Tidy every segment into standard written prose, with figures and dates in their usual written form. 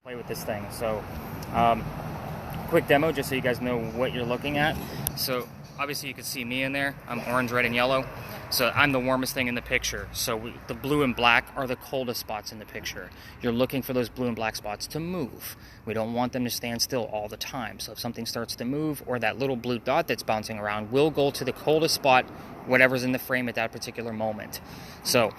Play with this thing. So quick demo just so you guys know what you're looking at. So obviously you can see me in there. I'm orange, red, and yellow. So I'm the warmest thing in the picture. So the blue and black are the coldest spots in the picture. You're looking for those blue and black spots to move. We don't want them to stand still all the time. So if something starts to move, or that little blue dot that's bouncing around will go to the coldest spot, whatever's in the frame at that particular moment. So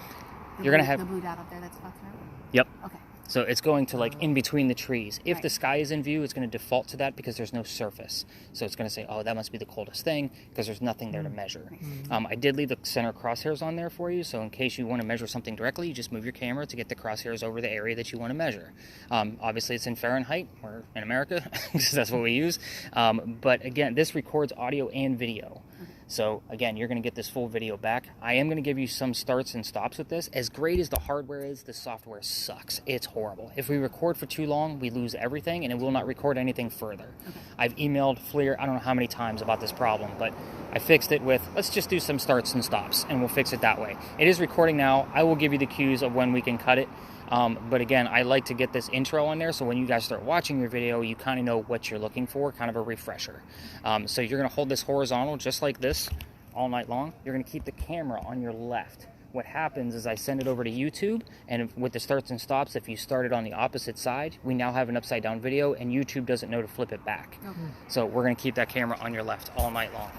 you're going to have the blue dot up there that's bouncing around? Yep. Okay. So it's going to like in between the trees. If the sky is in view, it's going to default to that because there's no surface. So it's going to say, oh, that must be the coldest thing because there's nothing there to measure. I did leave the center crosshairs on there for you. So in case you want to measure something directly, you just move your camera to get the crosshairs over the area that you want to measure. Obviously, it's in Fahrenheit. We're in America because that's what we use. But again, this records audio and video. So again, you're going to get this full video back. I am going to give you some starts and stops with this. As great as the hardware is, the software sucks. It's horrible. If we record for too long, we lose everything and it will not record anything further. Okay. I've emailed FLIR, I don't know how many times about this problem, but I fixed it with, let's just do some starts and stops and we'll fix it that way. It is recording now. I will give you the cues of when we can cut it. But again, I like to get this intro on there so when you guys start watching your video, you kind of know what you're looking for, kind of a refresher. So you're going to hold this horizontal just like this all night long. You're going to keep the camera on your left. What happens is I send it over to YouTube, and with the starts and stops, if you start it on the opposite side, we now have an upside down video, and YouTube doesn't know to flip it back. Okay. So we're going to keep that camera on your left all night long.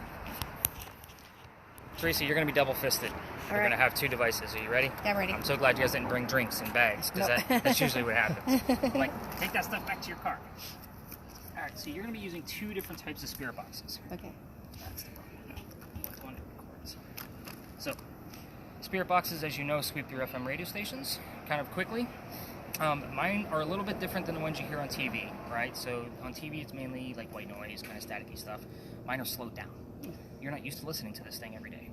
Teresa, you're going to be double-fisted. We're going to have two devices. Are you ready? Yeah, I'm ready. I'm so glad you guys didn't bring drinks in bags, because that's usually what happens. Like, take that stuff back to your car. All right, so you're going to be using two different types of spirit boxes. Okay. That's the problem. What's one that records. So, spirit boxes, as you know, sweep through FM radio stations kind of quickly. Mine are a little bit different than the ones you hear on TV, right? So on TV, it's mainly like white noise, kind of staticky stuff. Mine are slowed down. You're not used to listening to this thing every day.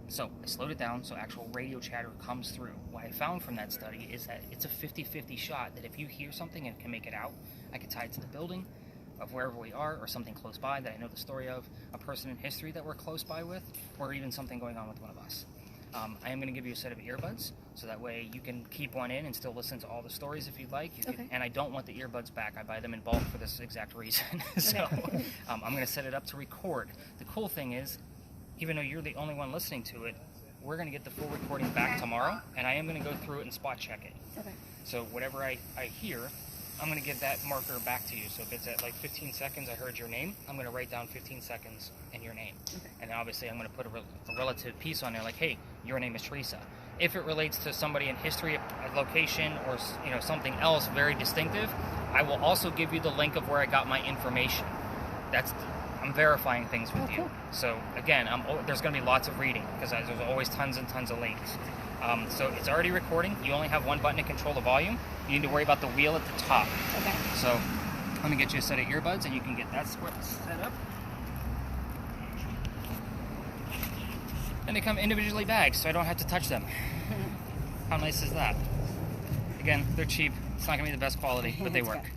So I slowed it down so actual radio chatter comes through. What I found from that study is that it's a 50-50 shot that if you hear something and can make it out, I can tie it to the building of wherever we are, or something close by that I know the story of, a person in history that we're close by with, or even something going on with one of us. I am going to give you a set of earbuds, so that way you can keep one in and still listen to all the stories if you'd like. And I don't want the earbuds back. I buy them in bulk for this exact reason. So I'm going to set it up to record. The cool thing is, even though you're the only one listening to it, we're going to get the full recording back tomorrow, and I am going to go through it and spot check it. Okay. So whatever I hear, I'm going to give that marker back to you. So if it's at like 15 seconds, I heard your name, I'm going to write down 15 seconds and your name. Okay. And obviously I'm going to put a relative piece on there like, hey, your name is Teresa. If it relates to somebody in history, a location, or something else very distinctive, I will also give you the link of where I got my information. I'm verifying things with you. So again, there's going to be lots of reading because there's always tons and tons of links. So it's already recording. You only have one button to control the volume. You need to worry about the wheel at the top. Okay. So let me get you a set of earbuds and you can get that set up. And they come individually bagged, so I don't have to touch them. How nice is that? Again, they're cheap. It's not going to be the best quality, but they work. Good.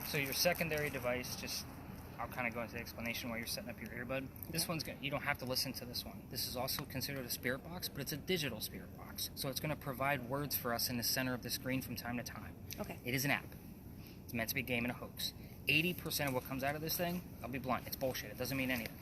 So your secondary device, I'll kind of go into the explanation while you're setting up your earbud. This one's you don't have to listen to this one. This is also considered a spirit box, but it's a digital spirit box. So it's going to provide words for us in the center of the screen from time to time. Okay. It is an app. It's meant to be a game and a hoax. 80% of what comes out of this thing, I'll be blunt, it's bullshit. It doesn't mean anything.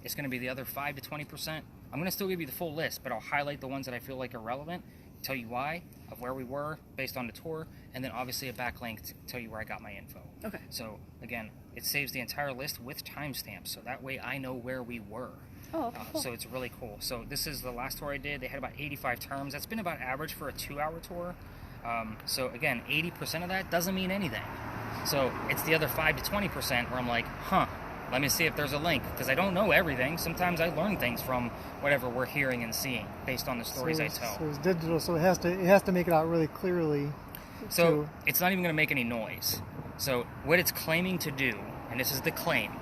It's going to be the other 5 to 20%. I'm going to still give you the full list, but I'll highlight the ones that I feel like are relevant, tell you why, of where we were based on the tour, and then obviously a backlink to tell you where I got my info. Okay. So again, it saves the entire list with timestamps, so that way I know where we were. Oh, okay, cool. So it's really cool. So this is the last tour I did. They had about 85 terms. That's been about average for a 2-hour tour. So again, 80% of that doesn't mean anything. So it's the other 5 to 20% where I'm like, let me see if there's a link, because I don't know everything. Sometimes I learn things from whatever we're hearing and seeing based on the stories I tell. So it's digital, so it has to make it out really clearly. So it's not even going to make any noise. So what it's claiming to do, and this is the claim,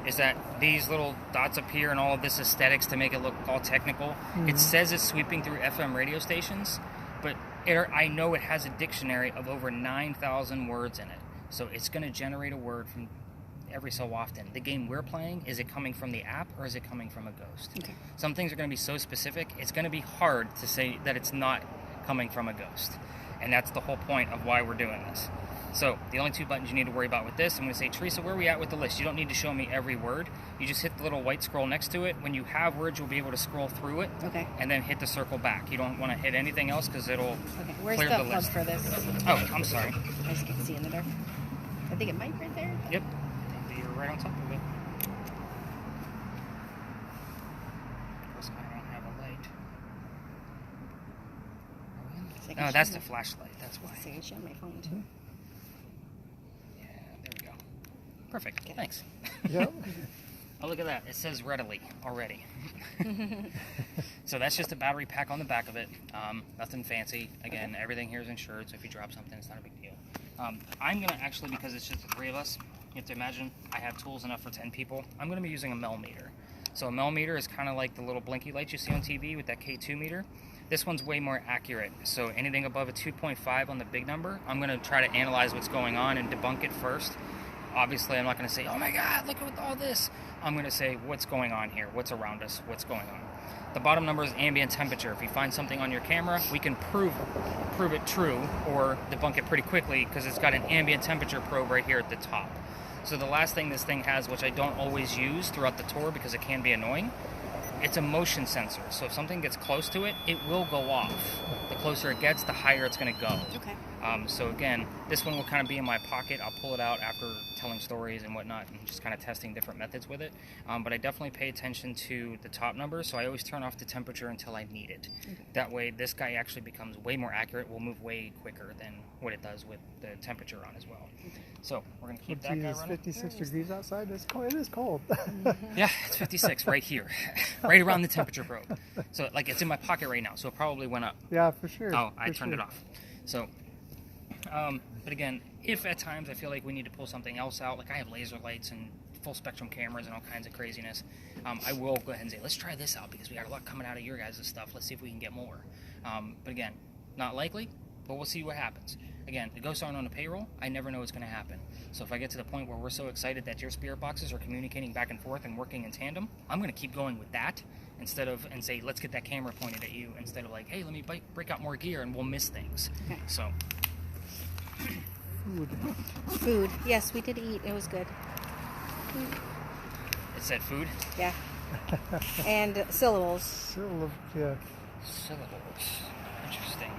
is that these little dots appear and all of this aesthetics to make it look all technical. Mm-hmm. It says it's sweeping through FM radio stations, but I know it has a dictionary of over 9,000 words in it. So it's going to generate a word from every so often. The game we're playing, is it coming from the app or is it coming from a ghost? Okay. Some things are going to be so specific, it's going to be hard to say that it's not coming from a ghost. And that's the whole point of why we're doing this. So the only 2 buttons you need to worry about with this, I'm going to say, Teresa, where are we at with the list? You don't need to show me every word. You just hit the little white scroll next to it. When you have words, you'll be able to scroll through it. Okay. And then hit the circle back. You don't want to hit anything else because it'll Okay. Where's clear the the plug list. for this? Oh, I'm sorry. I just can't see in the dark. I think it might be right there. Yep. I think you're right on top of it. Of course, I don't have a light. Oh, that's the flashlight. That's why. I can show my phone too. Yeah, there we go. Perfect. Okay. Thanks. Yep. Oh, look at that. It says readily already. So that's just a battery pack on the back of it. Nothing fancy. Again, everything here is insured, so if you drop something, it's not a big deal. I'm going to actually, because it's just the 3 of us, you have to imagine I have tools enough for 10 people. I'm going to be using a millimeter. So a millimeter is kind of like the little blinky lights you see on TV with that K2 meter. This one's way more accurate. So anything above a 2.5 on the big number, I'm going to try to analyze what's going on and debunk it first. Obviously, I'm not going to say, oh my God, look at all this. I'm going to say, what's going on here? What's around us? What's going on? The bottom number is ambient temperature. If you find something on your camera, we can prove it true or debunk it pretty quickly because it's got an ambient temperature probe right here at the top. So the last thing this thing has, which I don't always use throughout the tour because it can be annoying, it's a motion sensor. So if something gets close to it, it will go off. The closer it gets, the higher it's going to go. Okay. So again, this one will kind of be in my pocket. I'll pull it out after telling stories and whatnot and just kind of testing different methods with it. But I definitely pay attention to the top number, so I always turn off the temperature until I need it. Okay. That way, this guy actually becomes way more accurate. Will move way quicker than what it does with the temperature on as well. So we're going to keep that guy It's running. 56 degrees outside. It's cold. It is cold. Yeah, it's 56 right here, right around the temperature probe. So like it's in my pocket right now, so it probably went up. Yeah, for sure. Oh, I turned it off. So, but again, if at times I feel like we need to pull something else out, like I have laser lights and full spectrum cameras and all kinds of craziness, I will go ahead and say, let's try this out because we got a lot coming out of your guys' stuff. Let's see if we can get more. But again, not likely, but we'll see what happens. Again, the ghosts aren't on the payroll. I never know what's going to happen. So if I get to the point where we're so excited that your spirit boxes are communicating back and forth and working in tandem, I'm going to keep going with that instead of, and say, let's get that camera pointed at you instead of like, hey, let me break out more gear and we'll miss things. Okay. So. Food. Yes, we did eat. It was good. It said food? Yeah. And syllables. Yeah. Syllables. Interesting.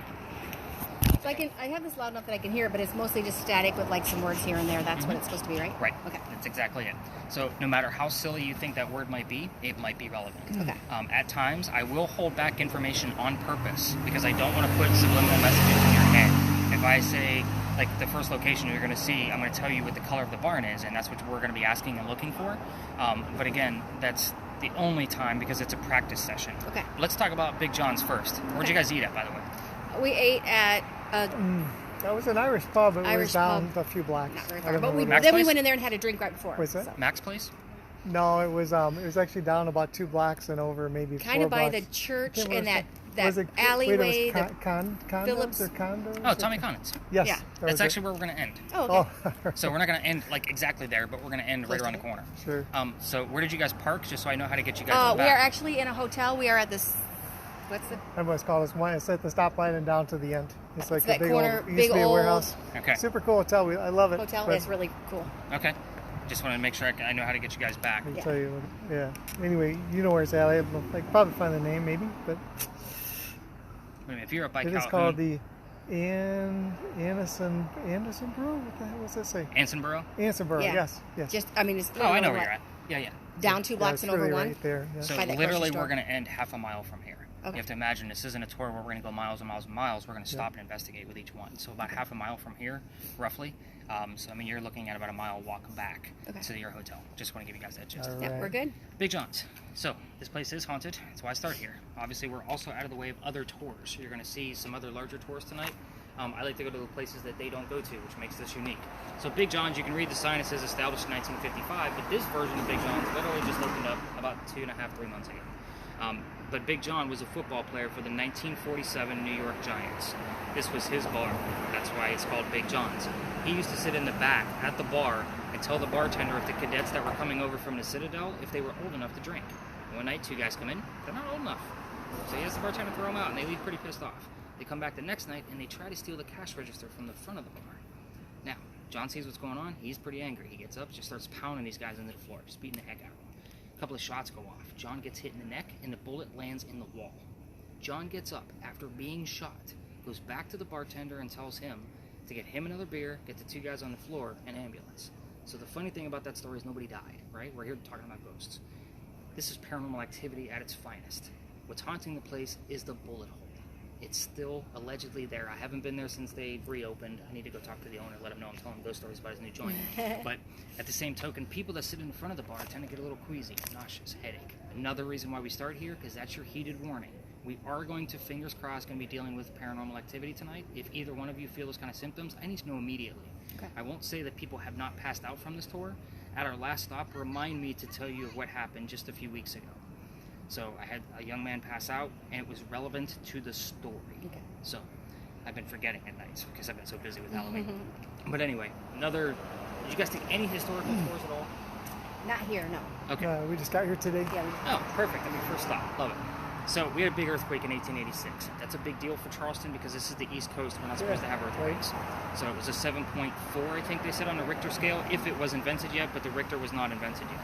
So I have this loud enough that I can hear it, but it's mostly just static with like some words here and there. That's what it's supposed to be, right? Right. Okay. That's exactly it. So no matter how silly you think that word might be, it might be relevant. Okay. At times, I will hold back information on purpose because I don't want to put subliminal messages in your head. If I say, like the first location you're going to see, I'm going to tell you what the color of the barn is, and that's what we're going to be asking and looking for. But again, that's the only time because it's a practice session. Okay. Let's talk about Big John's first. Where'd you guys eat at, by the way? We ate at That was an Irish pub. It Irish was down pub. a few blocks. not very I far, don't but know we, where Max then we place? went in there and had a drink right before. What's that? So. Mac's place? No, it was actually down about 2 blocks and over maybe Kind 4 of by blocks. the church Okay, and was that it, alleyway. Wait, it was the condos Phillips- or condos? Oh, Tommy Connors. Yes. Yeah. that That's was it. actually where we're going to end. Oh, okay. Oh, So we're not going to end like exactly there, but we're going to end right Close around to the corner. sure. So where did you guys park, just so I know how to get you guys We are back? actually in a hotel. We are at this. What's the? Remember what it's called? It's at the stoplight and down to the end. It's like that a big corner, old, it used big to be a old warehouse. Okay. Super cool hotel. I love it. Hotel but is really cool. Okay. Just want to make sure I know how to get you guys back. I can Yeah. tell you. Yeah. Anyway, you know where it's at. I probably find the name maybe, but Wait a minute, if you're up by it is Calhoun, called the Anderson Brew. What the hell does that say? Ansonboro? Anderson Brew. Yeah. Yes. Yes. Just, I mean, it's. Oh, I know where what, you're at. Yeah, yeah. Down 2 blocks it's and over really one. Right there. Yeah. So By that literally, grocery store. we're going to end half a mile from here. Okay. You have to imagine this isn't a tour where we're going to go miles and miles and miles. We're going to stop and investigate with each one. So about half a mile from here, roughly. So I mean, you're looking at about a mile walk back Okay. to your hotel. Just want to give you guys that gist. All Yeah, we're right. good. Big John's. So this place is haunted. That's why I start here. Obviously, we're also out of the way of other tours. You're going to see some other larger tours tonight. I like to go to the places that they don't go to, which makes this unique. So Big John's, you can read the sign. It says established in 1955, but this version of Big John's literally just opened up about 2.5, 3 months ago. But Big John was a football player for the 1947 New York Giants. This was his bar. That's why it's called Big John's. He used to sit in the back at the bar and tell the bartender if the cadets that were coming over from the Citadel, if they were old enough to drink. One night, 2 guys come in. They're not old enough. So he has the bartender throw them out, and they leave pretty pissed off. They come back the next night, and they try to steal the cash register from the front of the bar. Now, John sees what's going on. He's pretty angry. He gets up, just starts pounding these guys into the floor, just beating the heck out of them. A couple of shots go off. John gets hit in the neck, and the bullet lands in the wall. John gets up after being shot, goes back to the bartender and tells him to get him another beer, get the 2 guys on the floor, and ambulance. So the funny thing about that story is nobody died, right? We're here talking about ghosts. This is paranormal activity at its finest. What's haunting the place is the bullet hole. It's still allegedly there. I haven't been there since they reopened. I need to go talk to the owner, let him know I'm telling ghost stories about his new joint. But at the same token, people that sit in front of the bar tend to get a little queasy, nauseous, headache. Another reason why we start here, because that's your heated warning. We are going to, fingers crossed, going to be dealing with paranormal activity tonight. If either one of you feel those kind of symptoms, I need to know immediately. Okay. I won't say that people have not passed out from this tour. At our last stop, remind me to tell you of what happened just a few weeks ago. So I had a young man pass out, and it was relevant to the story. Okay. So I've been forgetting at nights because I've been so busy with Halloween. But anyway, did you guys take any historical tours at all? Not here, no. Okay. We just got here today. Yeah. Oh, perfect. That'd be first stop. Love it. So we had a big earthquake in 1886. That's a big deal for Charleston because this is the East Coast. We're not supposed to have earthquakes. So it was a 7.4, I think they said, on the Richter scale, if it was invented yet, but the Richter was not invented yet.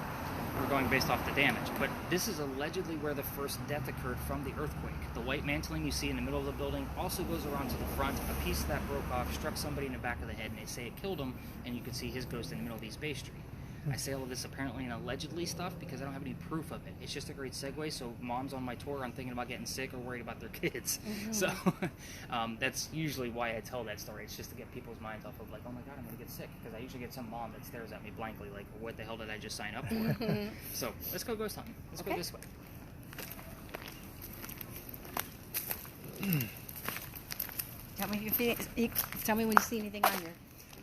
We're going based off the damage. But this is allegedly where the first death occurred from the earthquake. The white mantling you see in the middle of the building also goes around to the front. A piece that broke off struck somebody in the back of the head, and they say it killed him, and you could see his ghost in the middle of East Bay Street. I say all of this apparently and allegedly stuff because I don't have any proof of it. It's just a great segue, so moms on my tour aren't thinking about getting sick or worried about their kids. So that's usually why I tell that story. It's just to get people's minds off of like, oh my God, I'm going to get sick. Because I usually get some mom that stares at me blankly like, what the hell did I just sign up for? So let's go ghost hunting. Let's go this way. Tell me if tell me when you see anything on your.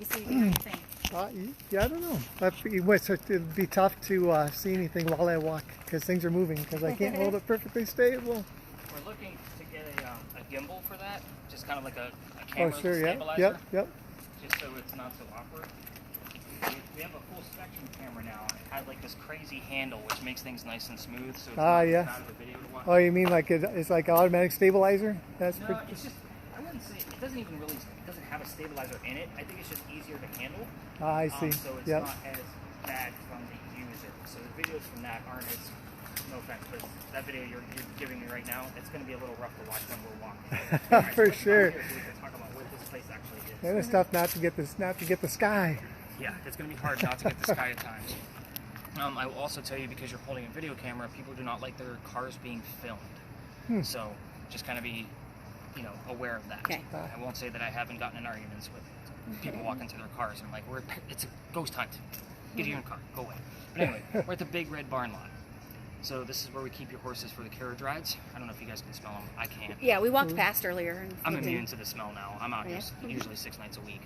You see anything on your thing. Yeah, I don't know. It'd be tough to see anything while I walk because things are moving because I can't hold it perfectly stable. We're looking to get a gimbal for that, just kind of like a camera stabilizer. Yep. Just so it's not so awkward. We have a full spectrum camera now, and it has like this crazy handle which makes things nice and smooth, so it's not yeah. out of the video to watch. Oh, you mean like it's like an automatic stabilizer? That's No, pretty. it's just, I wouldn't say, it doesn't even really, it doesn't have a stabilizer in it. I think it's just easier to handle. I see. So it's Yep. not as bad from the user. So the videos from that aren't as, no offense, but that video you're giving me right now, it's going to be a little rough to watch when we're walking. Alright, For so let's sure. come here so we can talk about what this place actually is. And it's tough not to get the sky. Yeah, it's going to be hard not to get the sky at times. I will also tell you, because you're holding a video camera, people do not like their cars being filmed. So just kind of be, aware of that. Okay. I won't say that I haven't gotten in arguments with people walking to their cars and I'm like, it's a ghost hunt. Get in your car, go away. But anyway, we're at the big red barn lot. So this is where we keep your horses for the carriage rides. I don't know if you guys can smell them. I can't. Yeah, we walked past earlier. And I'm immune to the smell now. I'm out here usually 6 nights a week.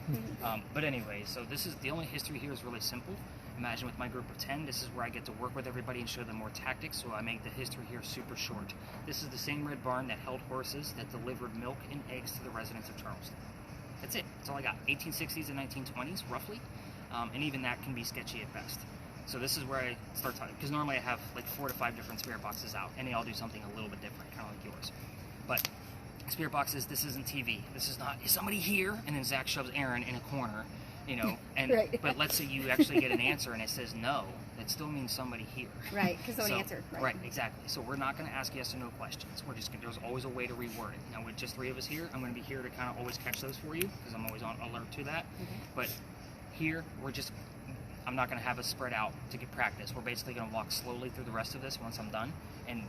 But anyway, so this is the only history here is really simple. Imagine with my group of 10, this is where I get to work with everybody and show them more tactics, so I make the history here super short. This is the same red barn that held horses that delivered milk and eggs to the residents of Charleston. That's it. That's all I got. 1860s and 1920s, roughly. And even that can be sketchy at best. So this is where I start talking, because normally I have like 4 to 5 different spirit boxes out, and they all do something a little bit different, kind of like yours. But spirit boxes, this isn't TV. This is not, is somebody here? And then Zach shoves Aaron in a corner, and Right. But let's say you actually get an answer and it says no, that still means somebody here. Right, because someone answered. Right, exactly. So we're not going to ask yes or no questions. We're just gonna, there's always a way to reword it. Now with just 3 of us here, I'm going to be here to kind of always catch those for you, because I'm always on alert to that. But here, I'm not going to have us spread out to get practice. We're basically going to walk slowly through the rest of this once I'm done. And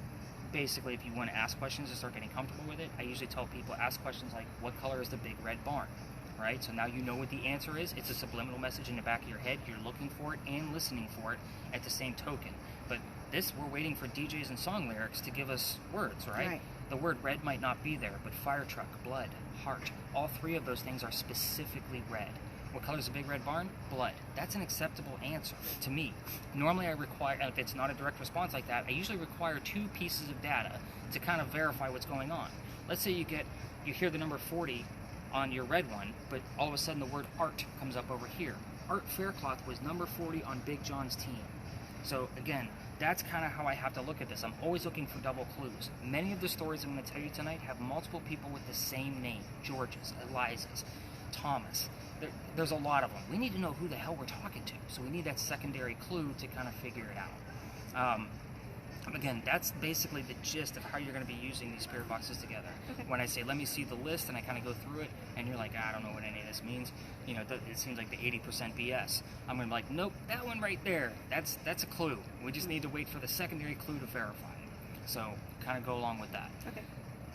basically, if you want to ask questions and start getting comfortable with it, I usually tell people, ask questions like, what color is the big red barn? Right? So now you know what the answer is. It's a subliminal message in the back of your head. You're looking for it and listening for it at the same token. But this, we're waiting for DJs and song lyrics to give us words, right? The word red might not be there, but fire truck, blood, heart, all 3 of those things are specifically red. What color is a big red barn? Blood. That's an acceptable answer to me. Normally I require, if it's not a direct response like that, I usually require 2 pieces of data to kind of verify what's going on. Let's say you hear the number 40 on your red one, but all of a sudden the word art comes up over here. Art Faircloth was number 40 on Big John's team. So again, that's kind of how I have to look at this. I'm always looking for double clues. Many of the stories I'm going to tell you tonight have multiple people with the same name. George's, Eliza's, Thomas. There's a lot of them. We need to know who the hell we're talking to. So we need that secondary clue to kind of figure it out. Again, that's basically the gist of how you're going to be using these spirit boxes together. Okay. When I say, let me see the list, and I kind of go through it, and you're like, I don't know what any of this means. You know, it seems like the 80% BS. I'm going to be like, nope, that one right there, that's a clue. We just need to wait for the secondary clue to verify it. So kind of go along with that. Okay.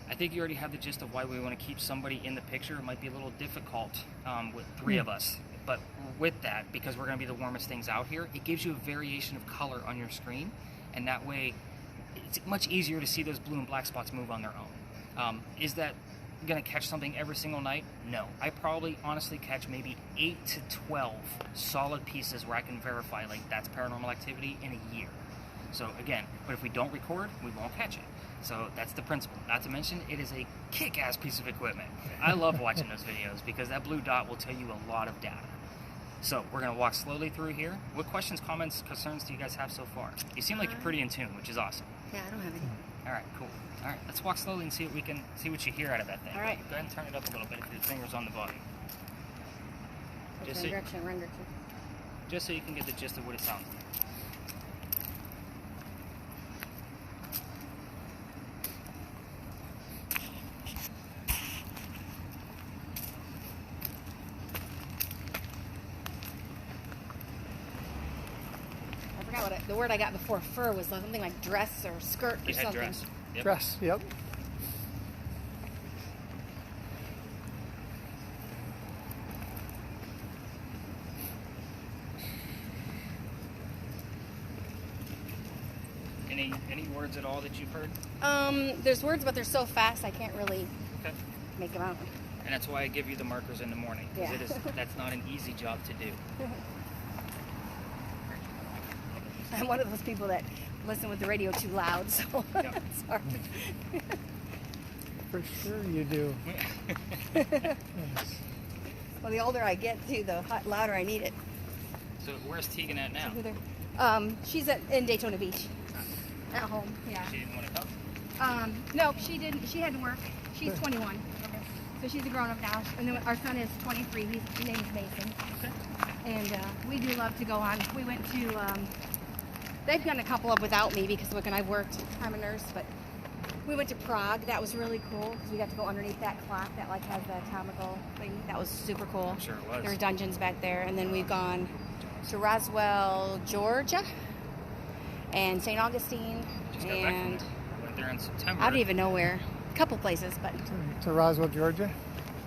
I think you already have the gist of why we want to keep somebody in the picture. It might be a little difficult with 3 of us. But with that, because we're going to be the warmest things out here, it gives you a variation of color on your screen. And that way, it's much easier to see those blue and black spots move on their own. Is that going to catch something every single night? No. I probably honestly catch maybe 8 to 12 solid pieces where I can verify like that's paranormal activity in a year. So again, but if we don't record, we won't catch it. So that's the principle. Not to mention, it is a kick-ass piece of equipment. I love watching those videos because that blue dot will tell you a lot of data. So we're going to walk slowly through here. What questions, comments, concerns do you guys have so far? You seem like you're pretty in tune, which is awesome. Yeah, I don't have any. All right, cool. All right, let's walk slowly and see what you hear out of that thing. All right. Go ahead and turn it up a little bit if your finger's on the volume. Which Just direction? Run direction. Just so you can get the gist of what it sounds like. I forgot what the word I got before fur was something like dress or skirt or You had something. dress. Yep. Dress, yep. Any words at all that you've heard? There's words, but they're so fast I can't really Okay. make them out. And that's why I give you the markers in the morning. Yeah. That's not an easy job to do. I'm one of those people that listen with the radio too loud, so Yeah. it's hard. For sure you do. Yes. Well, the older I get, too, the louder I need it. So where's Tegan at now? She's in Daytona Beach, at home. Yeah. She didn't want to come? No, she didn't. She had to work. She's 21, so she's a grown-up now. And then our son is 23. His name is Mason. Okay. And we do love to go on. We went to. They've done a couple of without me because look, and I've worked. I'm a nurse, but we went to Prague. That was really cool because we got to go underneath that clock that like has the atomical thing. That was super cool. I'm sure it was. There's dungeons back there, and then we've gone to Roswell, Georgia, and St. Augustine, Just got back from and there. Went there in September. I don't even know where. A couple places, but To Roswell, Georgia.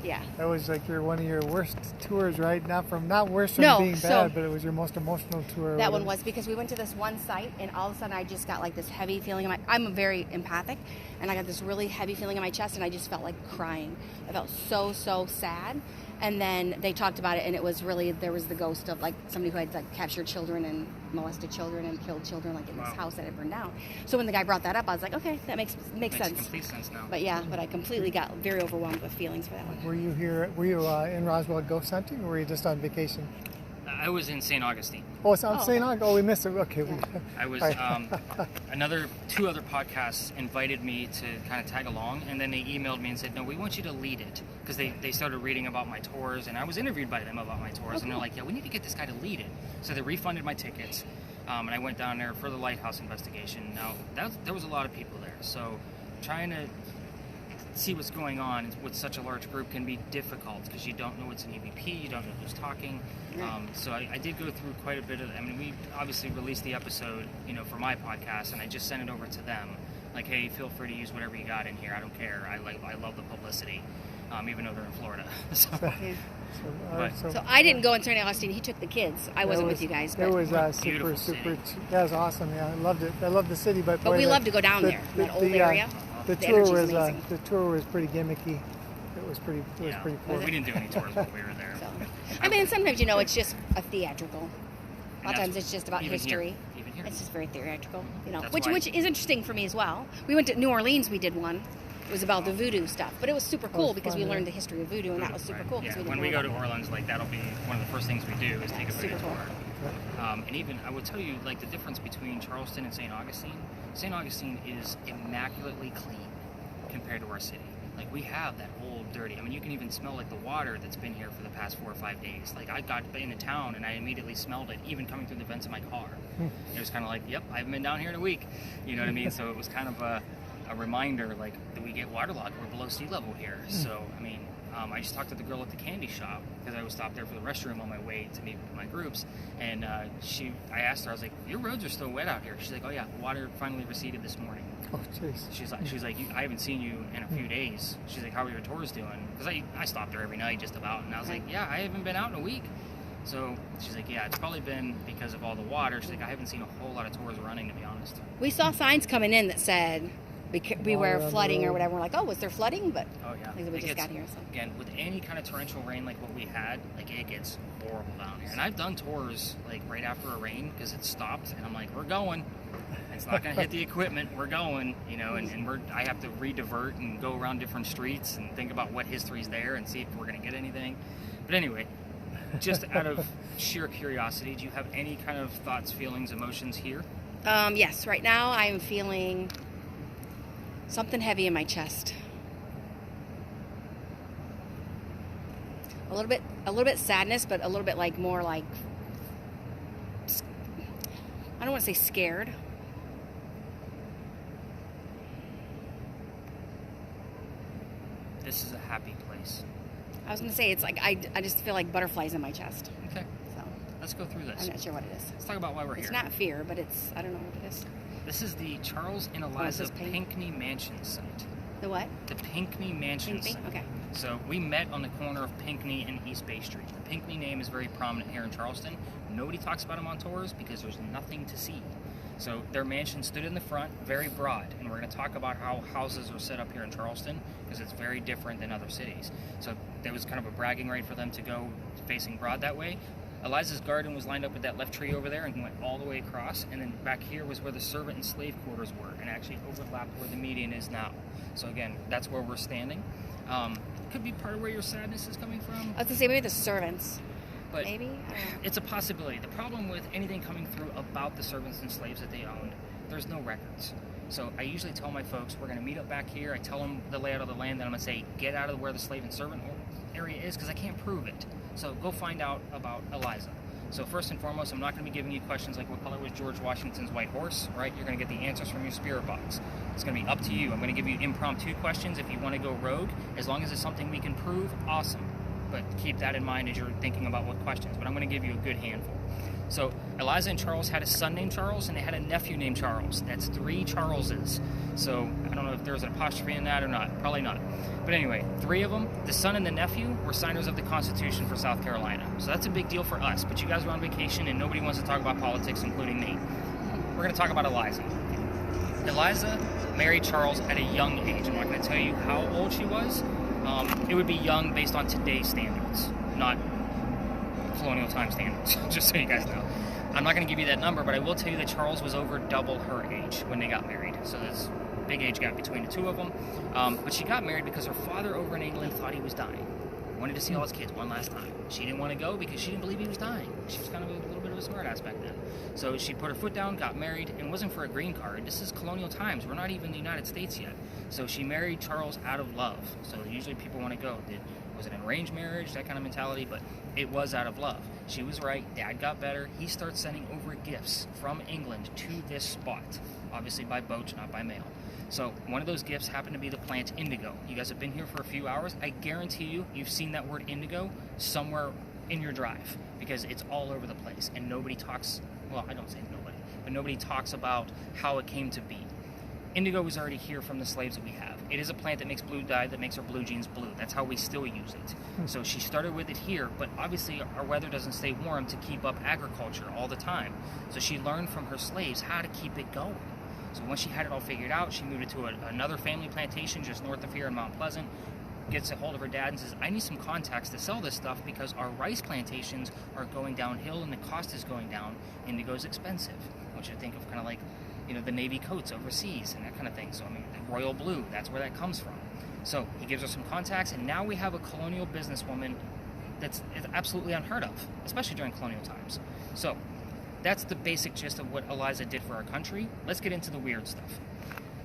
yeah. That was like one of your worst tours, right? Not worse from No, being so- bad, but it was your most emotional tour. That one was because we went to this one site, and all of a sudden I just got like this heavy feeling. I'm very empathic, and I got this really heavy feeling in my chest, and I just felt like crying. I felt so sad. And then they talked about it, and it was really, there was the ghost of like somebody who had like captured children and molested children and killed children like in this Wow. house that had burned down. So when the guy brought that up, I was like, okay, that makes Makes sense. complete sense now. But yeah, but I completely got very overwhelmed with feelings for that one. Were you here? Were you in Roswell ghost hunting, or were you just on vacation? I was in St. Augustine. Oh, it's on Oh, St. okay. Augustine. Oh, we missed it. Okay. I was two other podcasts invited me to kind of tag along, and then they emailed me and said, no, we want you to lead it, because they started reading about my tours, and I was interviewed by them about my tours, and they're like, yeah, we need to get this guy to lead it. So they refunded my tickets, and I went down there for the lighthouse investigation. Now there was a lot of people there, so trying to see what's going on with such a large group can be difficult because you don't know what's an EVP, you don't know who's talking. So I did go through quite a bit of. I mean, we obviously released the episode, for my podcast, and I just sent it over to them. Like, hey, feel free to use whatever you got in here. I don't care. I love the publicity, even though they're in Florida. So, Yeah. So I didn't go in St. Augustine. He took the kids. I wasn't with you guys. But It was Beautiful super. city. That was awesome. Yeah, I loved it. I loved the city, but we love to go down there, that old area. The The tour energy's was amazing. pretty gimmicky. It was pretty yeah, poor. we didn't do any tours while we were there. So, I mean, sometimes, you know, it's just a theatrical. A lot of that's times it's just about even here. history. Even here. It's just very theatrical, you know, That's which why- is interesting for me as well. We went to New Orleans, we did one. It was about the voodoo stuff, but it was super cool because we learned the history of voodoo, and that was super Right. cool. Because Yeah, we when didn't we know go to about Orleans, like that'll be one of the first things we do is take a super video cool. tour. And even I would tell you, like the difference between Charleston and St. Augustine. St. Augustine is immaculately clean compared to our city. Like we have that old dirty. I mean, you can even smell like the water that's been here for the past 4 or 5 days. Like I got into town and I immediately smelled it, even coming through the vents of my car. It was kind of like, yep, I haven't been down here in a week. You know what I mean? So it was kind of a reminder, like, that we get waterlogged. We're below sea level here. So I mean, I just talked to the girl at the candy shop because I was stopped there for the restroom on my way to meet with my groups, and I asked her, I was like, "Your roads are still wet out here." She's like, "Oh yeah, water finally receded this morning." Oh, jeez. She's like, I haven't seen you in a few days. She's like, "How are your tours doing?" Because I stopped there every night just about, and I was like, "Yeah, I haven't been out in a week." So she's like, "Yeah, it's probably been because of all the water." She's like, "I haven't seen a whole lot of tours running, to be honest." We saw signs coming in that said, beware Water on flooding the or road. whatever. We're like, oh, was there flooding? But Oh yeah. we It just gets- got here, so. Again, with any kind of torrential rain like what we had, like it gets horrible down here. And I've done tours like right after a rain because it stopped, and I'm like, we're going. It's not going to hit the equipment. We're going, you know, and I have to re-divert and go around different streets and think about what history's there and see if we're going to get anything. But anyway, just out of sheer curiosity, do you have any kind of thoughts, feelings, emotions here? Yes, right now I'm feeling something heavy in my chest. A little bit sadness, but a little bit like more like, I don't want to say scared. This is a happy place. I was going to say, it's like, I just feel like butterflies in my chest. Okay, So let's go through this. I'm not sure what it is. Let's talk about why we're It's here. not fear, but it's, I don't know what it is. This is the Charles and it Eliza says pink. Pinckney Mansion site. The what? The Pinckney Mansion Pinckney? site. Okay. So we met on the corner of Pinckney and East Bay Street. The Pinckney name is very prominent here in Charleston. Nobody talks about them on tours because there's nothing to see. So their mansion stood in the front, very broad, and we're going to talk about how houses are set up here in Charleston because it's very different than other cities. So there was kind of a bragging right for them to go facing broad that way. Eliza's garden was lined up with that left tree over there and went all the way across, and then back here was where the servant and slave quarters were and actually overlapped where the median is now. So again, that's where we're standing. Could be part of where your sadness is coming from, I was going to say maybe the servants. but Maybe? I don't know. it's a possibility. The problem with anything coming through about the servants and slaves that they owned, there's no records. So I usually tell my folks, we're going to meet up back here. I tell them the layout of the land, then I'm going to say, get out of where the slave and servant area is because I can't prove it. So go find out about Eliza. So first and foremost, I'm not going to be giving you questions like what color was George Washington's white horse, right? You're going to get the answers from your spirit box. It's going to be up to you. I'm going to give you impromptu questions if you want to go rogue. As long as it's something we can prove, awesome. But keep that in mind as you're thinking about what questions. But I'm going to give you a good handful. So Eliza and Charles had a son named Charles, and they had a nephew named Charles. That's 3 Charleses. So I don't know if there's an apostrophe in that or not. Probably not. But anyway, 3 of them, the son and the nephew, were signers of the Constitution for South Carolina. So that's a big deal for us. But you guys were on vacation, and nobody wants to talk about politics, including me. We're going to talk about Eliza. Eliza married Charles at a young age. I'm not going to tell you how old she was. It would be young based on today's standards, not colonial time standards, just so you guys know. I'm not going to give you that number, but I will tell you that Charles was over double her age when they got married. So there's a big age gap between the 2 of them. But she got married because her father over in England thought he was dying. Wanted to see all his kids one last time. She didn't want to go because she didn't believe he was dying. She was kind of a little bit of a smart ass back then. So she put her foot down, got married, and it wasn't for a green card. This is colonial times. We're not even in the United States yet. So she married Charles out of love. So usually people want to go. Was it an arranged marriage, that kind of mentality? But it was out of love. She was right. Dad got better. He starts sending over gifts from England to this spot. Obviously by boat, not by mail. So one of those gifts happened to be the plant indigo. You guys have been here for a few hours. I guarantee you've seen that word indigo somewhere in your drive because it's all over the place and nobody talks, well, I don't say nobody, but nobody talks about how it came to be. Indigo was already here from the slaves that we have. It is a plant that makes blue dye that makes our blue jeans blue. That's how we still use it. So she started with it here, but obviously our weather doesn't stay warm to keep up agriculture all the time. So she learned from her slaves how to keep it going. So once she had it all figured out, she moved it to another family plantation just north of here in Mount Pleasant, gets a hold of her dad and says, I need some contacts to sell this stuff because our rice plantations are going downhill and the cost is going down. Indigo's expensive. I want you to think of kind of like, the Navy coats overseas and that kind of thing. So, the royal blue, that's where that comes from. So he gives her some contacts, and now we have a colonial businesswoman that's absolutely unheard of, especially during colonial times. So that's the basic gist of what Eliza did for our country. Let's get into the weird stuff.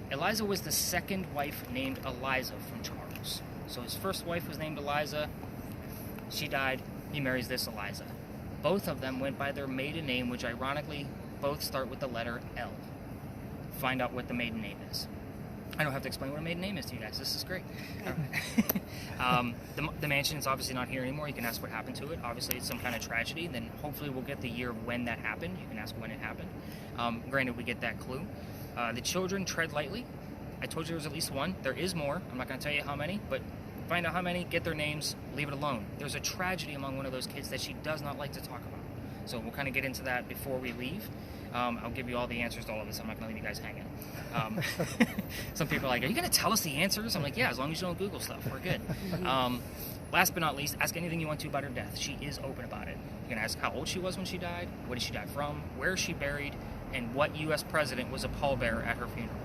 Eliza was the second wife named Eliza from Charles. So his first wife was named Eliza. She died. He marries this Eliza. Both of them went by their maiden name, which ironically both start with the letter L. Find out what the maiden name is. I don't have to explain what a maiden name is to you guys. This is great. The mansion is obviously not here anymore. You can ask what happened to it. Obviously, it's some kind of tragedy. Then hopefully we'll get the year of when that happened. You can ask when it happened. Granted, we get that clue. The children tread lightly. I told you there was at least one. There is more. I'm not going to tell you how many, but find out how many, get their names, leave it alone. There's a tragedy among one of those kids that she does not like to talk about. So we'll kind of get into that before we leave. I'll give you all the answers to all of this. I'm not going to leave you guys hanging. Some people are like, are you going to tell us the answers? I'm like, yeah, as long as you don't Google stuff, we're good. Last but not least, ask anything you want to about her death. She is open about it. You can ask how old she was when she died, what did she die from, where is she buried, and what U.S. president was a pallbearer at her funeral.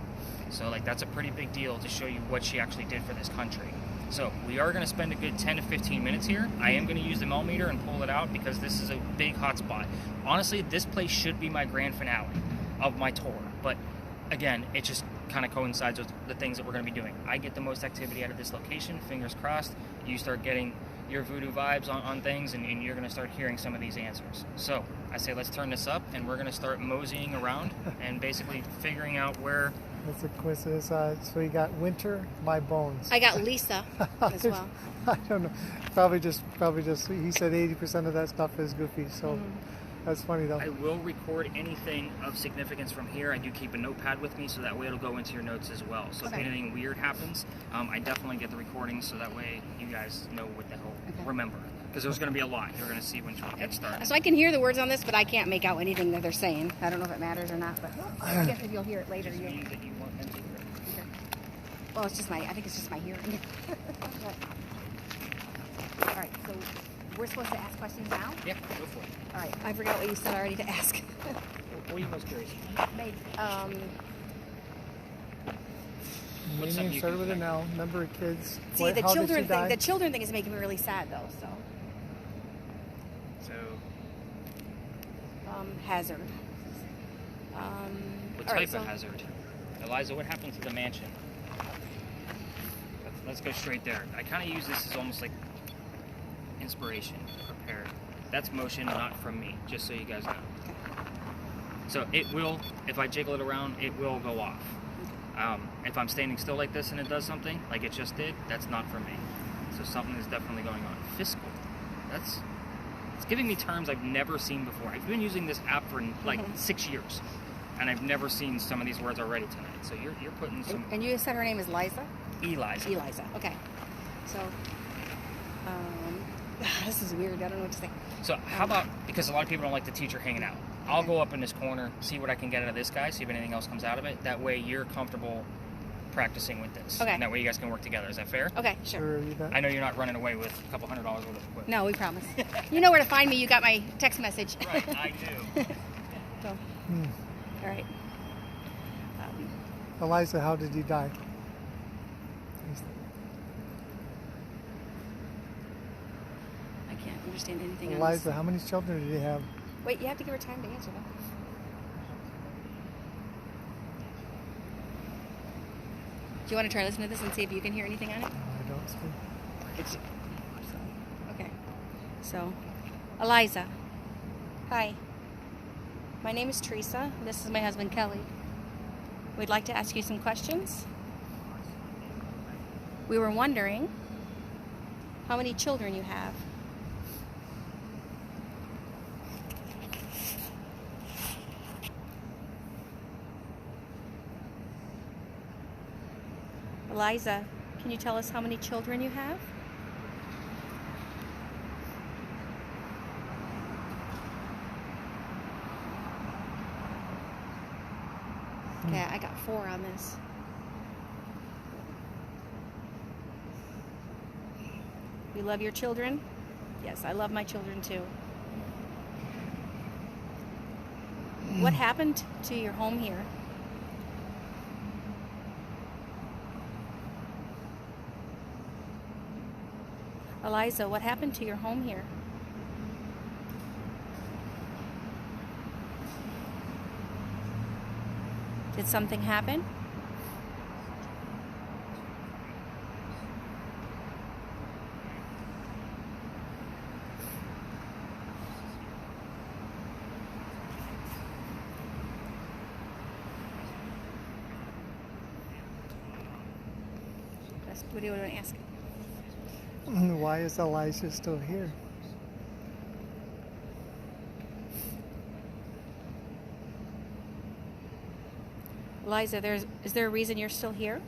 So, that's a pretty big deal to show you what she actually did for this country. So, we are going to spend a good 10 to 15 minutes here. I am going to use the millimeter and pull it out because this is a big hot spot. Honestly, this place should be my grand finale of my tour. But, again, it just kind of coincides with the things that we're going to be doing. I get the most activity out of this location, fingers crossed. You start getting your voodoo vibes on things, and you're going to start hearing some of these answers. So, I say let's turn this up, and we're going to start moseying around and basically figuring out where... That's a coincidence. So you got Winter, My Bones. I got Lisa as well. I don't know. Probably just. He said 80% of that stuff is goofy. So that's funny though. I will record anything of significance from here. I do keep a notepad with me, so that way it'll go into your notes as well. So if anything weird happens, I definitely get the recordings, so that way you guys know what the hell. Remember, because there's going to be a lot you're going to see when we get started. So I can hear the words on this, but I can't make out anything that they're saying. I don't know if it matters or not, but I guess if you'll hear it later. It just means that you want them to hear it. Okay. Well, I think it's just my hearing. All right, so we're supposed to ask questions now? Yeah, go for it. All right, I forgot what you said already to ask. What are you most curious about? What's something you Started can with an think? L. Number of kids. See, the children thing. The children thing is making me really sad, though. So, Hazard. what type of hazard? Eliza, what happened to the mansion? Let's go straight there. I kind of use this as almost like inspiration to prepare. That's motion, not from me, just so you guys know. So it will, if I jiggle it around, it will go off. If I'm standing still like this and it does something, like it just did, that's not for me. So something is definitely going on. Fiscal. It's giving me terms I've never seen before. I've been using this app for 6 years, and I've never seen some of these words already tonight. So you're putting some... And you said her name is Liza? Eliza. Eliza, okay. So, this is weird. I don't know what to say. So how about, because a lot of people don't like the teacher hanging out, I'll go up in this corner, see what I can get out of this guy, see if anything else comes out of it. That way you're comfortable practicing with this. Okay. And that way you guys can work together. Is that fair? Okay, sure. You bet. I know you're not running away with a couple $100 worth of equipment. No, we promise. You know where to find me. You got my text message. Right, I do. So, all right. Eliza, how did you die? I can't understand anything on Eliza, this. how many children did you have? Wait, you have to give her time to answer that. Do you want to try listening to this and see if you can hear anything on it? I don't speak. Okay. So, Eliza. Hi. My name is Teresa. This is my husband, Kelly. We'd like to ask you some questions. We were wondering how many children you have. Eliza, can you tell us how many children you have? Okay, I got 4 on this. You love your children? Yes, I love my children too. What happened to your home here? Eliza, what happened to your home here? Did something happen? What do you want to ask? Why is Elijah still here? Eliza, is there a reason you're still here?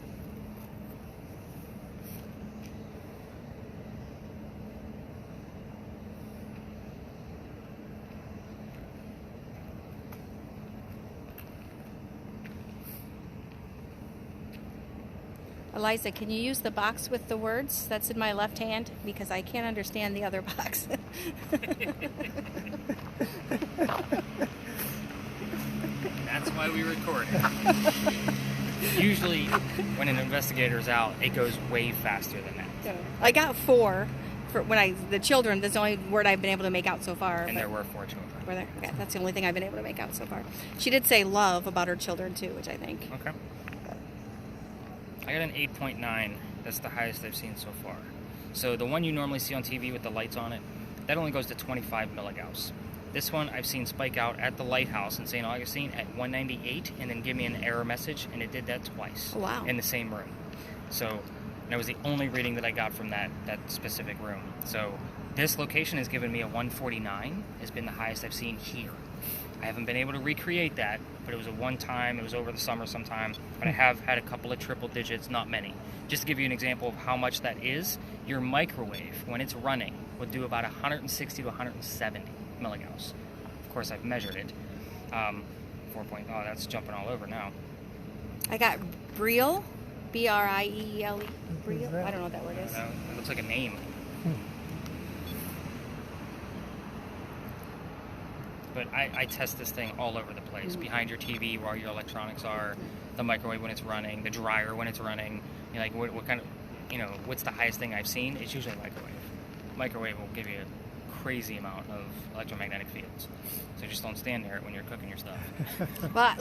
Eliza, can you use the box with the words that's in my left hand? Because I can't understand the other box. That's why we record it. Usually, when an investigator's out, it goes way faster than that. I got 4 for the children. That's the only word I've been able to make out so far. And there were 4 children. Were there? Okay, that's the only thing I've been able to make out so far. She did say love about her children too, which I think. Okay. I got an 8.9. That's the highest I've seen so far. So the one you normally see on TV with the lights on it, that only goes to 25 milligauss. This one I've seen spike out at the lighthouse in St. Augustine at 198 and then give me an error message, and it did that twice. Oh, wow. In the same room. So that was the only reading that I got from that specific room. So this location has given me a 149, has been the highest I've seen here. I haven't been able to recreate that, but it was a one time, it was over the summer sometime, but I have had a couple of triple digits, not many. Just to give you an example of how much that is, your microwave, when it's running, will do about 160 to 170 milligauss. Of course, I've measured it. 4 point, oh, that's jumping all over now. I got Brielle, B-R-I-E-L-E, Brielle. that? I don't know what that word is. It looks like a name. But I test this thing all over the place. Behind your TV, where all your electronics are, the microwave when it's running, the dryer when it's running. You know, like what kind of, what's the highest thing I've seen? It's usually a microwave. Microwave will give you a crazy amount of electromagnetic fields. So just don't stand near it when you're cooking your stuff. Well,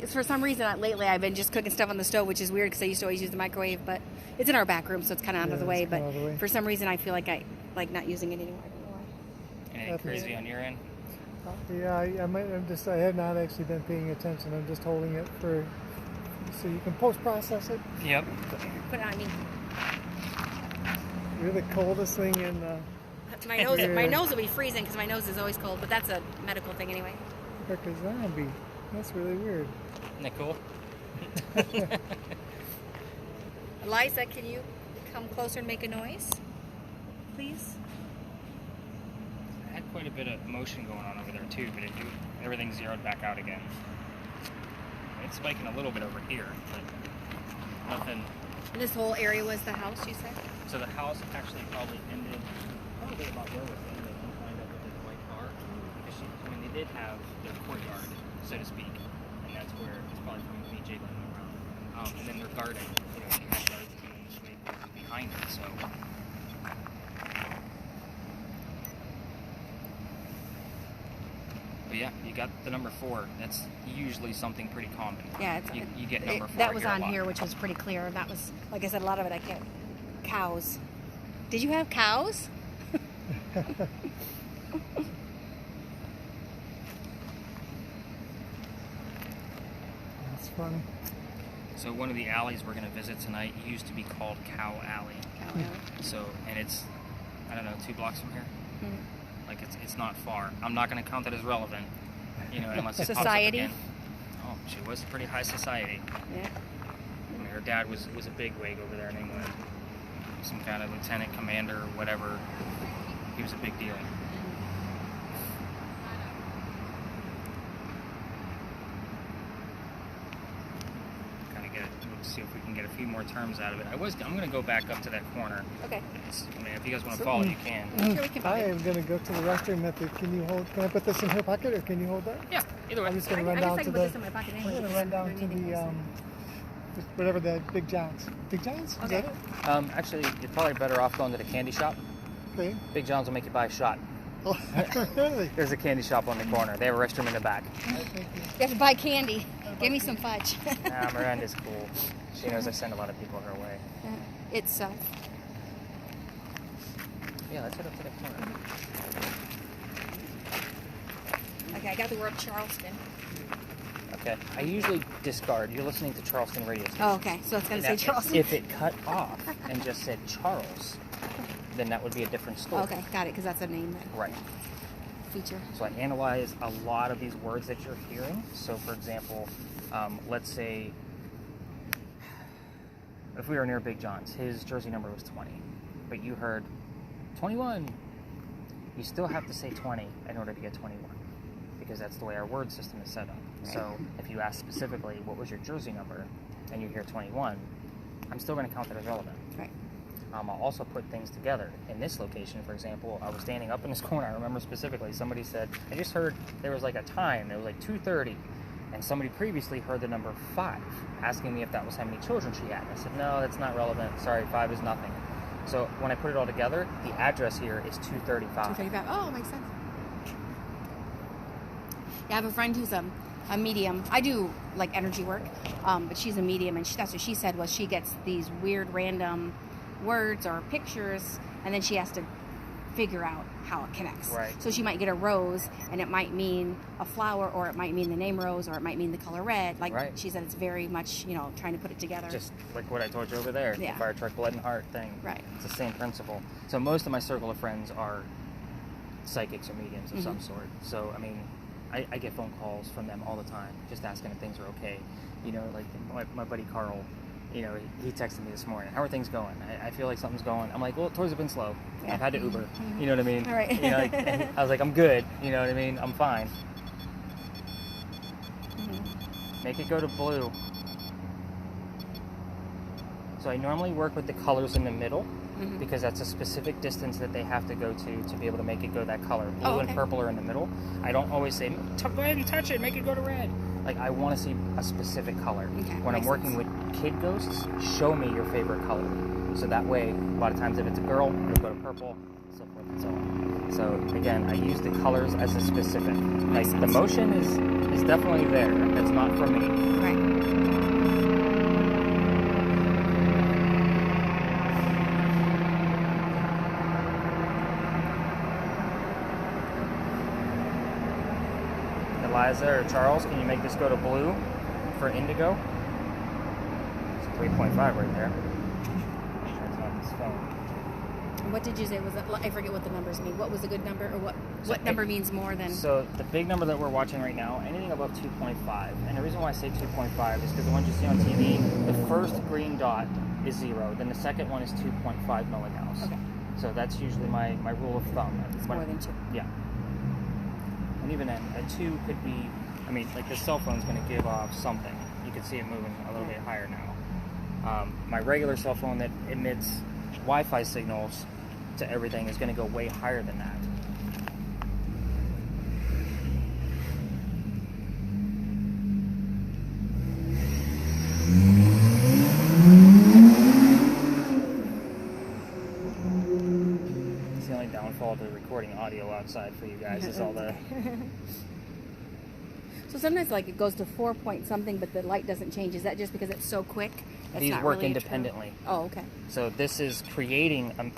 for some reason, I've been just cooking stuff on the stove, which is weird because I used to always use the microwave, but it's in our back room, so it's kind of out of the way. But for some reason, I feel like I like not using it anymore. I don't know why. Anything crazy on your end? Yeah, I have not actually been paying attention. I'm just holding it so you can post-process it. Yep. Put it on me. You're the coldest thing in My nose will be freezing because my nose is always cold, but that's a medical thing anyway. Frick a zombie. That's really weird. Isn't that cool? Eliza, can you come closer and make a noise, please? I had quite a bit of motion going on over there too, but everything zeroed back out again. It's spiking a little bit over here, but nothing. And this whole area was the house, you said? So the house actually probably ended about where it ended and lined up with this white car. Because they did have their courtyard, so to speak, and that's where it's probably from me jiggling around. And then their garden, they had yards behind it, so. But yeah, you got the number 4. That's usually something pretty common. Yeah, you get number 4. That was on here, which was pretty clear. That was, like I said, a lot of it I can't. Cows. Did you have cows? That's funny. So one of the alleys we're going to visit tonight used to be called Cow Alley. Cow Alley. So, and it's, I don't know, 2 blocks from here? Mm-hmm. Like it's not far. I'm not going to count that as relevant, unless it Society? pops up again. Oh, she was pretty high society. Yeah. I mean, her dad was a bigwig over there in England. Some kind of lieutenant commander or whatever. He was a big deal. Kind of get it. Let's see if we can get a few more terms out of it. I'm going to go back up to that corner. Okay. I mean, if you guys want to follow, you can. Sure, we can I buy am going to go to the restroom method. Can I put this in her pocket, or can you hold that? Yeah, either way. I'm just going to I run guess down I to can put the. this in my pocket I'm anyway. going to run down to the whatever the Big John's. Big John's? Is Okay. that it? Actually, you're probably better off going to the candy shop. Okay. Big John's will make you buy a shot. Oh, really? There's a candy shop on the corner. They have a restroom in the back. Thank you. You have to buy candy. Give me some fudge. Nah, Miranda's cool. She knows I send a lot of people her way. It's Yeah, let's head up to the corner. okay. I got the word Charleston. Okay. I usually discard. You're listening to Charleston radio station. Oh, okay. So it's gonna say Now, Charleston. If it cut off and just said Charles, then that would be a different story. Okay, got it. Because that's a name Right. feature. So I analyze a lot of these words that you're hearing. So, for example, let's say if we were near Big John's, his jersey number was 20, but you heard 21. You still have to say 20 in order to get 21, because that's the way our word system is set up. Right. So if you ask specifically what was your jersey number and you hear 21, I'm still going to count that as relevant. Right. I'll also put things together. In this location, for example, I was standing up in this corner. I remember specifically somebody said, I just heard there was like a time, it was like 2:30, and somebody previously heard the number 5, asking me if that was how many children she had. And I said, no, that's not relevant. Sorry, 5 is nothing. So when I put it all together, the address here is 235. 235. Oh, makes sense. Yeah, I have a friend who's a medium. I do like energy work, but she's a medium, and that's what she said was she gets these weird random words or pictures, and then she has to figure out how it connects. Right. So she might get a rose, and it might mean a flower, or it might mean the name Rose, or it might mean the color red. Like Right. she said, it's very much, trying to put it together. Just like what I told you over there, Yeah. the fire truck, blood and heart thing. Right. It's the same principle. So most of my circle of friends are psychics or mediums of some sort. So, I mean, I get phone calls from them all the time, just asking if things are okay. Like my buddy Carl, he texted me this morning, how are things going? I feel like something's going. I'm like, well, tours have been slow. Yeah. I've had to Uber. You know what I mean? All right. And I was like, I'm good. You know what I mean? I'm fine. Make it go to blue. So I normally work with the colors in the middle, because that's a specific distance that they have to go to be able to make it go that color. Blue and purple are in the middle. I don't always say, go ahead and touch it, make it go to red. Like, I want to see a specific color. Okay, When I'm makes working sense. with kid ghosts, show me your favorite color. So that way, a lot of times if it's a girl, it'll go to purple, so forth and so on. So again, I use the colors as a specific. Like, the motion is definitely there. That's not for me. Right. Eliza or Charles, can you make this go to blue for indigo? It's 3.5 right there. That's on his phone. What did you say? I forget what the numbers mean. What was a good number, or what number means more than? So the big number that we're watching right now, anything above 2.5. And the reason why I say 2.5 is because the ones you see on TV, the first green dot is 0, then the second one is 2.5 milligauss. Okay. So that's usually my rule of thumb. It's more than 2. Yeah. And even then, a 2 could be, like the cell phone's going to give off something. You can see it moving a little bit higher now. My regular cell phone that emits Wi-Fi signals to everything is going to go way higher than that. It's the only downfall of the recording audio outside for you guys is all the... So sometimes it goes to 4 point something, but the light doesn't change. Is that just because it's so quick? It's These not work really independently. Oh, okay. So this is creating, I'm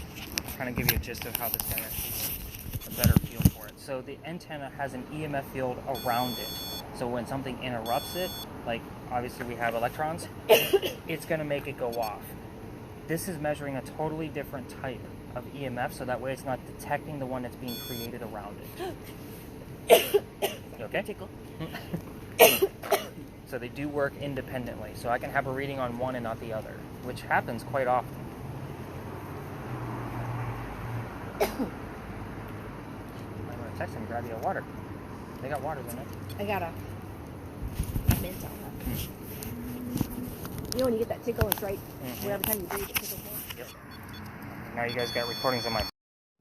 trying to give you a gist of how this guy a better feel for it. So the antenna has an EMF field around it. So when something interrupts it, like obviously we have electrons, it's going to make it go off. This is measuring a totally different type of EMF, so that way it's not detecting the one that's being created around it. You okay? Tickle. So they do work independently. So I can have a reading on one and not the other, which happens quite often. I want to text him, grab you a water. They got waters in it. I got a mint on that. You know when you get that tickle, it's right where every time you breathe, it tickles more. Yep. Now you guys got recordings on my...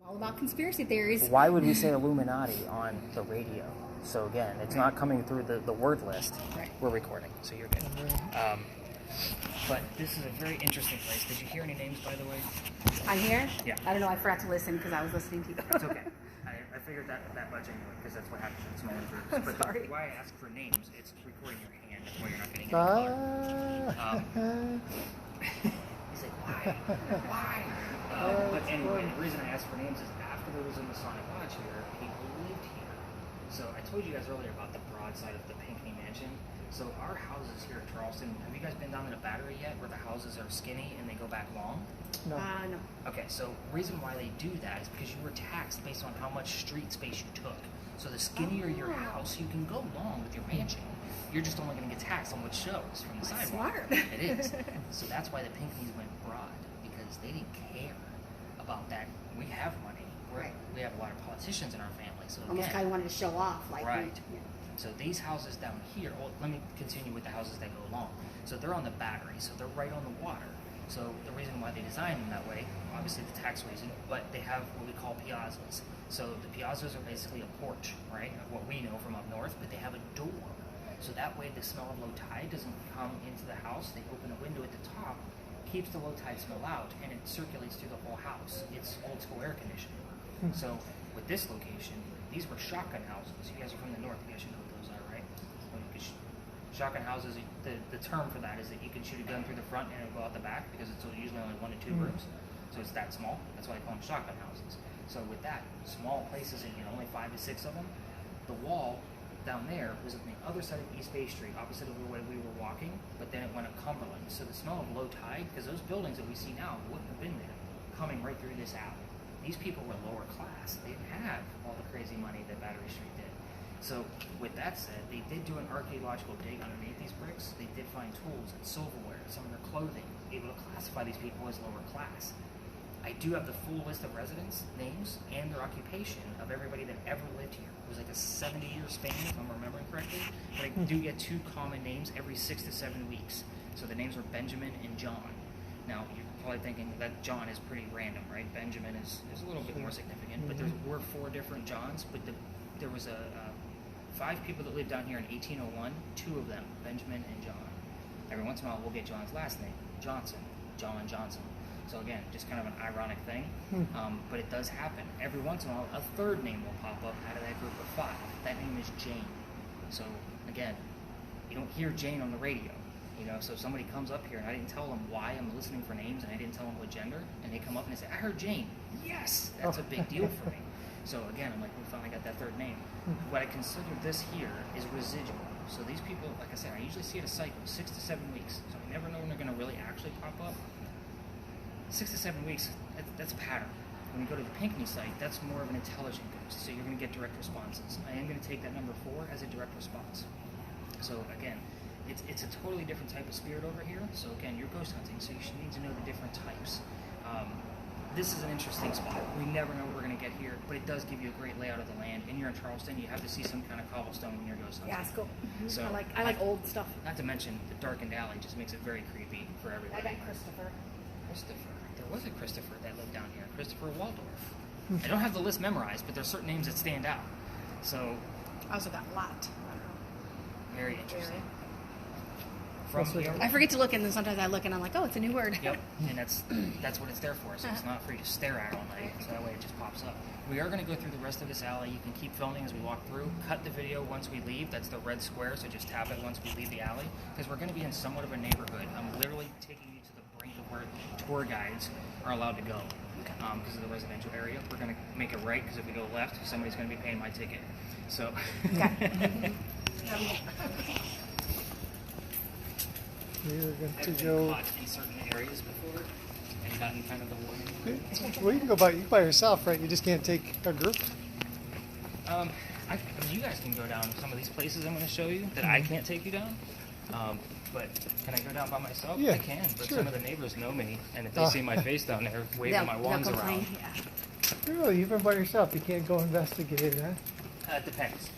All about conspiracy theories. Why would we say Illuminati on the radio? So again, it's not coming through the word list. Right. We're recording, so you're good. But this is a very interesting place. Did you hear any names, by the way? I'm here? Yeah. I don't know, I forgot to listen because I was listening to you. It's okay. I figured that much anyway, because that's what happens in smaller groups. I'm But sorry. why I ask for names, it's recording your hand. That's why you're not getting any color. He's like, why? Why? But anyway, the reason I asked for names is after there was a Masonic Lodge here, people lived here. So I told you guys earlier about the broad side of the Pinckney Mansion. So our houses here in Charleston, have you guys been down to the Battery yet, where the houses are skinny and they go back long? No. No. Okay, so reason why they do that is because you were taxed based on how much street space you took. So the skinnier your house, you can go long with your mansion. You're just only going to get taxed on what shows from the sidewalk. Smart. It is. So that's why the Pinckneys went broad, because they didn't care about that. We have money. Right. We have a lot of politicians in our family. So Almost again, kind of wanted to show off. Like, right. Yeah. So these houses down here, well, let me continue with the houses that go along. So they're on the Battery, so they're right on the water. So the reason why they designed them that way, obviously the tax reason, but they have what we call piazzas. So the piazzas are basically a porch, right, of what we know from up north, but they have a door. So that way the smell of low tide doesn't come into the house. They open a window at the top, keeps the low tide smell out, and it circulates through the whole house. It's old school air conditioning. So with this location, these were shotgun houses. You guys are from the north, you guys should know what those are, right? Well, you could shotgun houses, the term for that is that you can shoot a gun through the front and it'll go out the back, because it's usually only 1 to 2 rooms. So it's that small. That's why I call them shotgun houses. So with that, small places, and only 5 to 6 of them, the wall down there was on the other side of East Bay Street, opposite of the way we were walking, but then it went up Cumberland. So the smell of low tide, because those buildings that we see now wouldn't have been there, coming right through this alley. These people were lower class. They didn't have all the crazy money that Battery Street did. So with that said, they did do an archaeological dig underneath these bricks. They did find tools and silverware, some of their clothing, able to classify these people as lower class. I do have the full list of residents, names, and their occupation of everybody that ever lived here. It was like a 70-year span, if I'm remembering correctly. But I do get 2 common names every 6 to 7 weeks. So the names are Benjamin and John. Now, you're probably thinking that John is pretty random, right? Benjamin is a little bit more significant, but there were 4 different Johns. But there was 5 people that lived down here in 1801, 2 of them, Benjamin and John. Every once in a while, we'll get John's last name, Johnson, John Johnson. So again, just kind of an ironic thing, but it does happen. Every once in a while, a 3rd name will pop up out of that group of 5. That name is Jane. So again, you don't hear Jane on the radio. So if somebody comes up here and I didn't tell them why I'm listening for names, and I didn't tell them what gender, and they come up and they say, I heard Jane. Yes, that's a big deal for me. So again, I'm like, we finally got that 3rd name. What I consider this here is residual. So these people, like I said, I usually see it a cycle, 6 to 7 weeks. So I never know when they're going to really actually pop up. 6 to 7 weeks, that's a pattern. When you go to the Pinckney site, that's more of an intelligent ghost. So you're going to get direct responses. I am going to take that number 4 as a direct response. So again, it's a totally different type of spirit over here. So again, you're ghost hunting, so you should need to know the different types. This is an interesting spot. We never know what we're going to get here, but it does give you a great layout of the land. And you're in Charleston, you have to see some kind of cobblestone when you're ghost hunting. Yeah, it's cool. So I like old stuff. Not to mention the darkened alley just makes it very creepy for everybody. I got Christopher. There was a Christopher that lived down here, Christopher Waldorf. I don't have the list memorized, but there's certain names that stand out. So I also got Lot. very interesting. From here, I forget to look, and then sometimes I look and I'm like, oh, it's a new word. yep, and that's what it's there for. So it's not for you to stare at all night. So that way it just pops up. We are going to go through the rest of this alley. You can keep filming as we walk through. Cut the video once we leave. That's the red square. So just tap it once we leave the alley, because we're going to be in somewhat of a neighborhood. I'm literally taking you to the brink of where tour guides are allowed to go. Because of the residential area, we're going to make it right, because if we go left, somebody's going to be paying my ticket. So. Okay. We were going I've to been go. caught in certain areas before and gotten kind of the warning. Well, you can go by yourself, right? You just can't take a group. I mean, you guys can go down some of these places I'm going to show you that I can't take you down. But can I go down by myself? Yeah, I can, but sure. some of the neighbors know me, and if they see my face down there waving my wands they'll complain, around, yeah. Really, even by yourself, you can't go investigate, huh? It depends.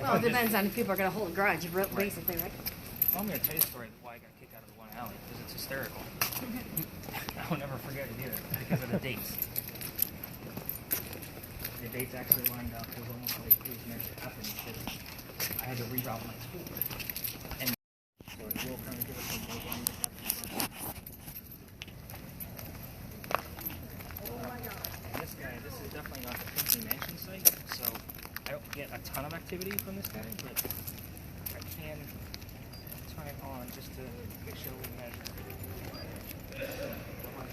Well, it depends on if people are going to hold a grudge, basically, right? Well, I'm going to tell you a story of why I got kicked out of the one Allie, because it's hysterical. I'll never forget it either, because of the dates. The dates actually lined up. It was almost like it was meant to happen because I had to reroute my school. And so it will kind of give us some more. This guy, this is definitely not the Pinckney Mansion site, so I don't get a ton of activity from this guy, but I can turn it on just to make sure we measure.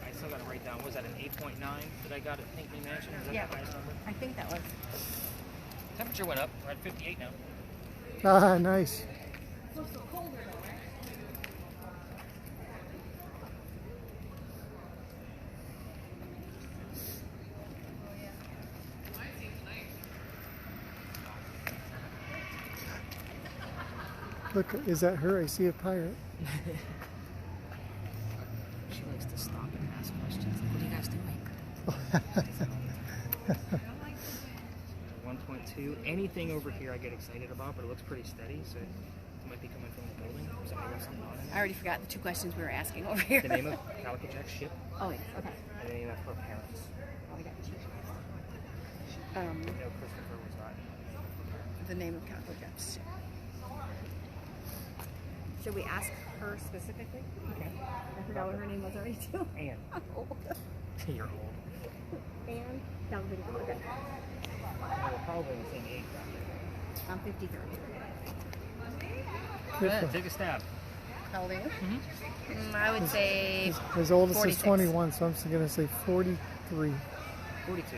I still got to write down, was that an 8.9 that I got at Pinckney Mansion? Is that the highest number? I think that was. Temperature went up. We're at 58 now. Ah, nice. Look, is that her? I see a pirate. She likes to stop and ask questions. Like, what are you guys doing? 1.2. Anything over here I get excited about, but it looks pretty steady, so it might be coming from the building. Somebody got something on it. I already forgot the two questions we were asking over here. The name of Calico Jack's ship, Oh, yeah. Okay. and the name of her parents. Oh, I got two. No, Christopher was not. The name of Calico Jack's. Should we ask her specifically? Okay. I forgot what her name was already too. Anne. I'm old. You're old. And Calvin. Okay. Well, we're probably the same age. I'm 53. Go ahead, take a stab. How old are you? Mm-hmm. I would say His oldest 46. is 21, so I'm just going to say 43. 42.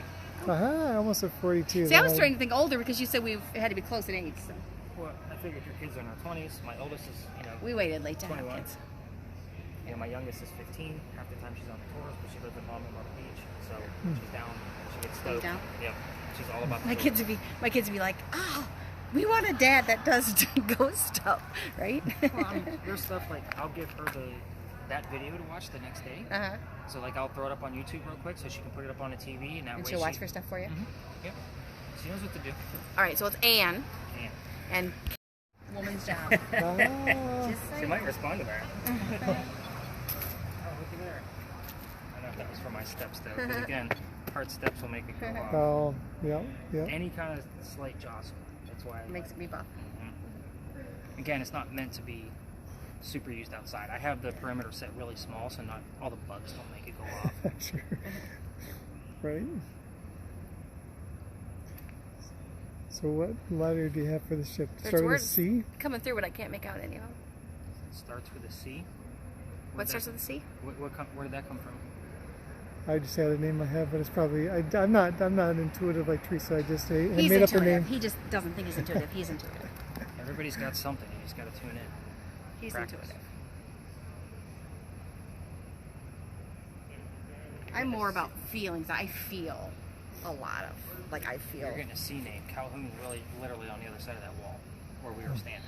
Aha, I almost said 42. See, I was trying to think older because you said we had to be close in age. So Well, I figured your kids are in their 20s. My oldest is, we waited late to have 21. kids. You know, my youngest is 15. Half the time she's on the tours, but she lives with mom and Myrtle Beach, so she's down. She gets stoked. Down? Yep. She's all about the My tours. kids would be like, oh, we want a dad that does ghost stuff, right? Well, I mean, there's stuff like I'll give her that video to watch the next day. Uh-huh. So like I'll throw it up on YouTube real quick so she can put it up on the TV, and that And way she'll watch for stuff for you? Yep. She knows what to do. All right, so it's Anne Yeah. and woman's job. Ah, Just She saying. might respond to that. Oh, looky there. I don't know if that was for my steps though, because again, hard steps will make it go off. oh, yeah, yeah. Any kind of slight jostle. That's why I Makes me buff. Again, it's not meant to be super used outside. I have the perimeter set really small, so not all the bugs don't make it go off. Sure. Right. So what letter do you have for the ship? There's Start with a words C? coming through, but I can't make out any of them. It starts with a C. What starts with a C? Where did that come from? I just had a name in my head, but it's probably I'm not intuitive like Teresa. I just I He's made up a intuitive. name. He just doesn't think he's intuitive. He's intuitive. Everybody's got something. You just got to tune in. He's Practice. intuitive. I'm more about feelings. I feel a lot of, like I feel. You're getting a C name. Calhoun really literally on the other side of that wall where we were standing.